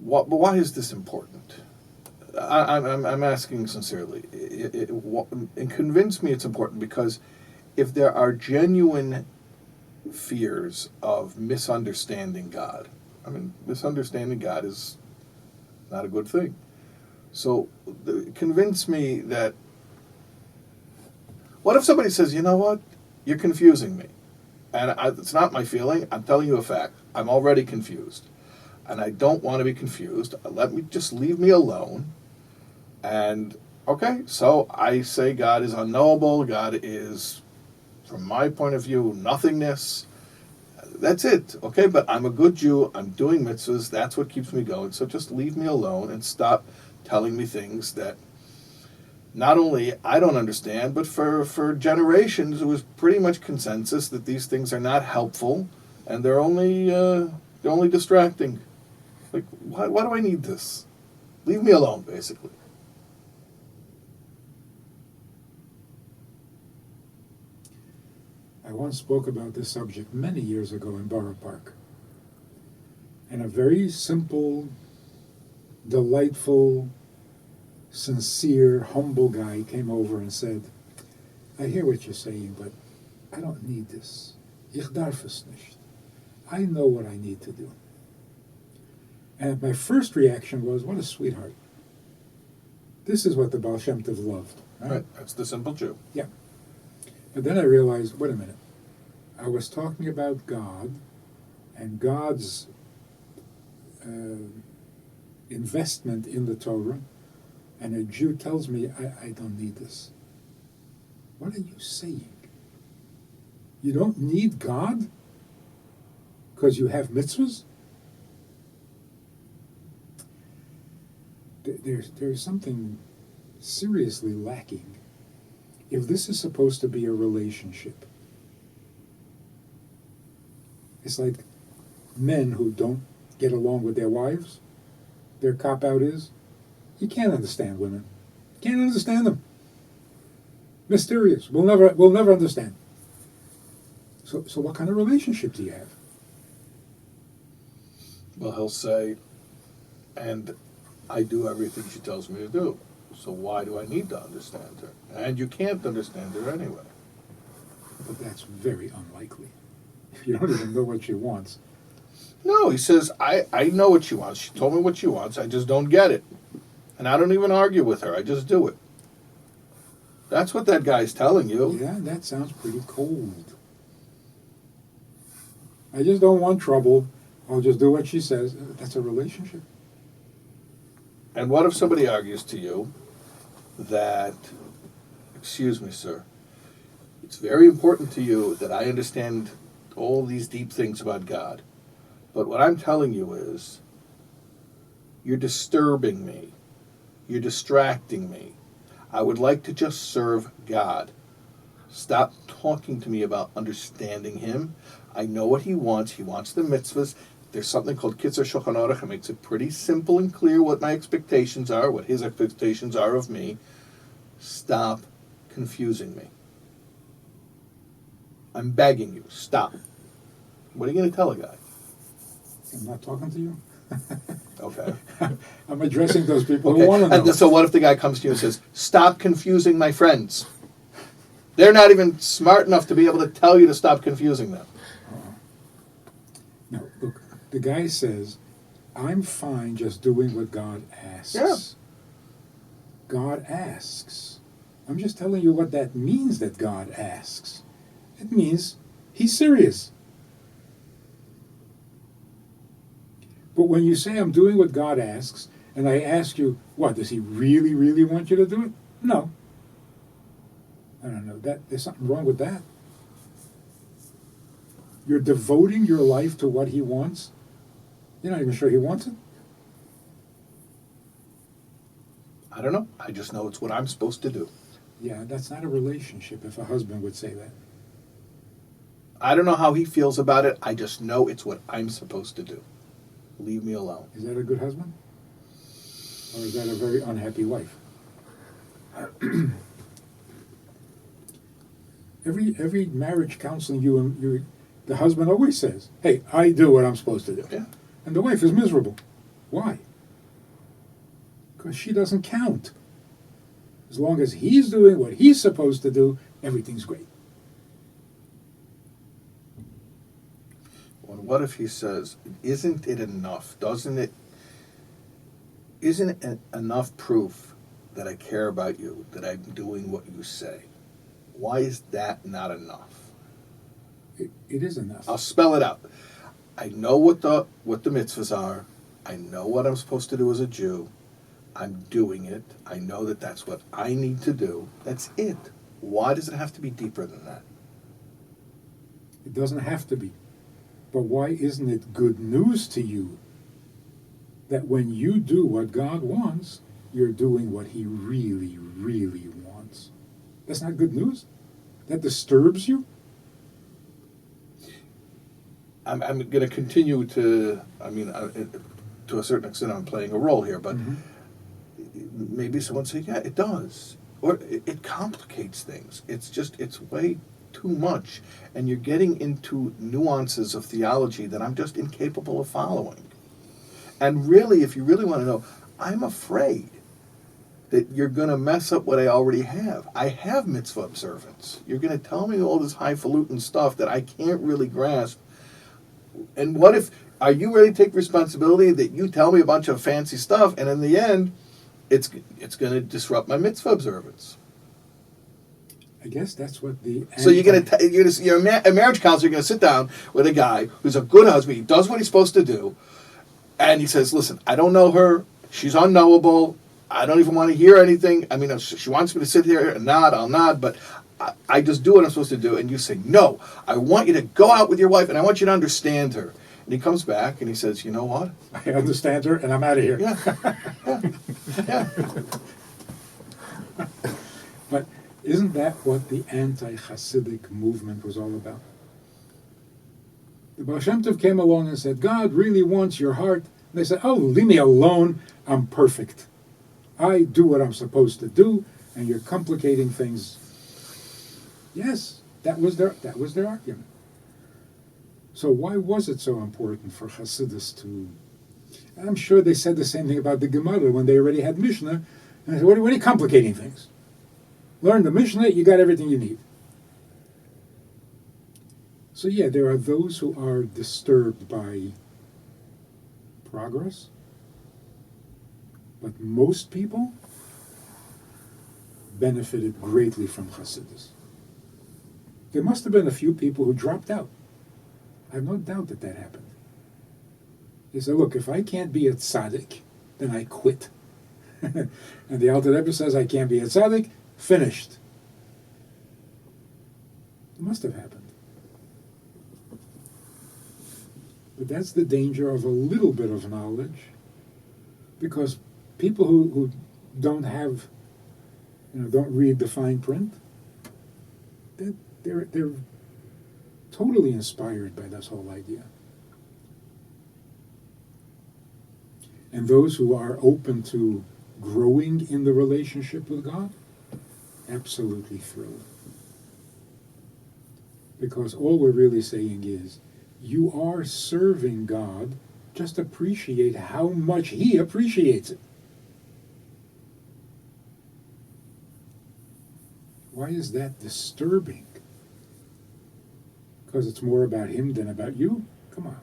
But why is this important? I'm asking sincerely. And convince me it's important, because if there are genuine fears of misunderstanding God, I mean, misunderstanding God is not a good thing. So convince me that, what if somebody says, you know what, you're confusing me. And it's not my feeling, I'm telling you a fact. I'm already confused. And I don't want to be confused. Leave me alone. And, okay, so I say God is unknowable. God is, from my point of view, nothingness. That's it, okay? But I'm a good Jew. I'm doing mitzvahs. That's what keeps me going. So just leave me alone and stop telling me things that not only I don't understand, but for generations it was pretty much consensus that these things are not helpful and they're only distracting. Like, why do I need this? Leave me alone, basically. I once spoke about this subject many years ago in Borough Park. And a very simple, delightful, sincere, humble guy came over and said, I hear what you're saying, but I don't need this. Ich darf es nicht. I know what I need to do. And my first reaction was, what a sweetheart. This is what the Baal Shem Tov loved. Right, that's the simple Jew. Yeah. But then I realized, wait a minute. I was talking about God and God's investment in the Torah, and a Jew tells me, I don't need this. What are you saying? You don't need God because you have mitzvahs? There's something seriously lacking. If this is supposed to be a relationship, it's like men who don't get along with their wives. Their cop-out is, you can't understand women. You can't understand them. Mysterious. We'll never understand. So what kind of relationship do you have? Well, he'll say, and I do everything she tells me to do. So why do I need to understand her? And you can't understand her anyway. But that's very unlikely. If you don't even know what she wants. No, he says, I know what she wants. She told me what she wants. I just don't get it. And I don't even argue with her. I just do it. That's what that guy's telling you. Yeah, that sounds pretty cold. I just don't want trouble. I'll just do what she says. That's a relationship. And what if somebody argues to you that, excuse me, sir, it's very important to you that I understand all these deep things about God. But what I'm telling you is, you're disturbing me. You're distracting me. I would like to just serve God. Stop talking to me about understanding Him. I know what He wants. He wants the mitzvahs. There's something called Kitzur Shulchan Aruch. It makes it pretty simple and clear what my expectations are, what His expectations are of me. Stop confusing me. I'm begging you, stop. What are you going to tell a guy? I'm not talking to you. Okay. I'm addressing those people who want to know. And so what if the guy comes to you and says, stop confusing my friends? They're not even smart enough to be able to tell you to stop confusing them. No, look, the guy says, I'm fine just doing what God asks. Yeah. God asks. I'm just telling you what that means, that God asks. It means He's serious. But when you say I'm doing what God asks, and I ask you, what, does He really, really want you to do it? No. I don't know. There's something wrong with that. You're devoting your life to what He wants. You're not even sure He wants it. I don't know. I just know it's what I'm supposed to do. Yeah, that's not a relationship if a husband would say that. I don't know how he feels about it. I just know it's what I'm supposed to do. Leave me alone. Is that a good husband? Or is that a very unhappy wife? Every marriage counseling the husband always says, hey, I do what I'm supposed to do. Yeah. And the wife is miserable. Why? Because she doesn't count. As long as he's doing what he's supposed to do, everything's great. Well, what if he says, isn't it enough? Isn't it enough proof that I care about you, that I'm doing what you say? Why is that not enough? It is enough. I'll spell it out. I know what the mitzvahs are. I know what I'm supposed to do as a Jew. I'm doing it. I know that that's what I need to do. That's it. Why does it have to be deeper than that? It doesn't have to be. But why isn't it good news to you that when you do what God wants, you're doing what he really, really wants? That's not good news? That disturbs you? I'm going to continue to, to a certain extent I'm playing a role here, but maybe someone say, yeah, it does. Or it complicates things. It's way too much. And you're getting into nuances of theology that I'm just incapable of following. And really, if you really want to know, I'm afraid that you're going to mess up what I already have. I have mitzvah observance. You're going to tell me all this highfalutin stuff that I can't really grasp. And what if, are you ready to take responsibility that you tell me a bunch of fancy stuff, and in the end, it's going to disrupt my mitzvah observance? I guess that's what the... So you're a marriage counselor, you're going to sit down with a guy who's a good husband, he does what he's supposed to do, and he says, listen, I don't know her, she's unknowable, I don't even want to hear anything. I mean, if she wants me to sit here and nod, I'll nod, but I just do what I'm supposed to do. And you say, no, I want you to go out with your wife, and I want you to understand her. And he comes back, and he says, you know what? I understand her, and I'm out of here. Yeah. But isn't that what the anti-Hasidic movement was all about? The Baal Shem Tov came along and said, God really wants your heart. And they said, oh, leave me alone. I'm perfect. I do what I'm supposed to do, and you're complicating things. Yes, that was their argument. So why was it so important for Chassidus to... I'm sure they said the same thing about the Gemara when they already had Mishnah. And they said, what are you complicating things? Learn the Mishnah, you got everything you need. So yeah, there are those who are disturbed by progress. But most people benefited greatly from Chassidus. There must have been a few people who dropped out. I have no doubt that happened. They said, look, if I can't be a tzaddik, then I quit. And the Alter Rebbe says, I can't be a tzaddik, finished. It must have happened. But that's the danger of a little bit of knowledge, because people who don't have, don't read the fine print, they're totally inspired by this whole idea. And those who are open to growing in the relationship with God, absolutely thrilled. Because all we're really saying is, you are serving God, just appreciate how much He appreciates it. Why is that disturbing? Because it's more about Him than about you? Come on.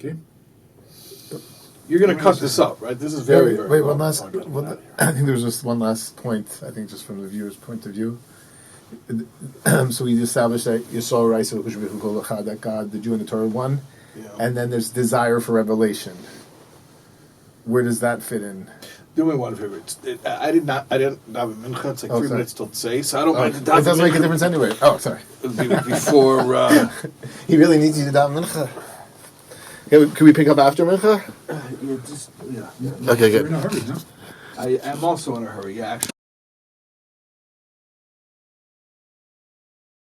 Okay? You're going to cut this up, right? This is very, very Wait, long. I think there was just one last point, I think just from the viewer's point of view. So we established that Yisrael Raisa that God, the Jew and the Torah, one. Yeah. And then there's desire for revelation. Where does that fit in? Doing one favor. I didn't have a mincha. It's like 3 minutes till say, so I don't mind. It doesn't make a difference anyway. Oh, sorry. Before... He really needs you to daven mincha. Can we pick up after mincha? yeah. Okay, We're good. in a hurry, no? I am also in a hurry, yeah, actually.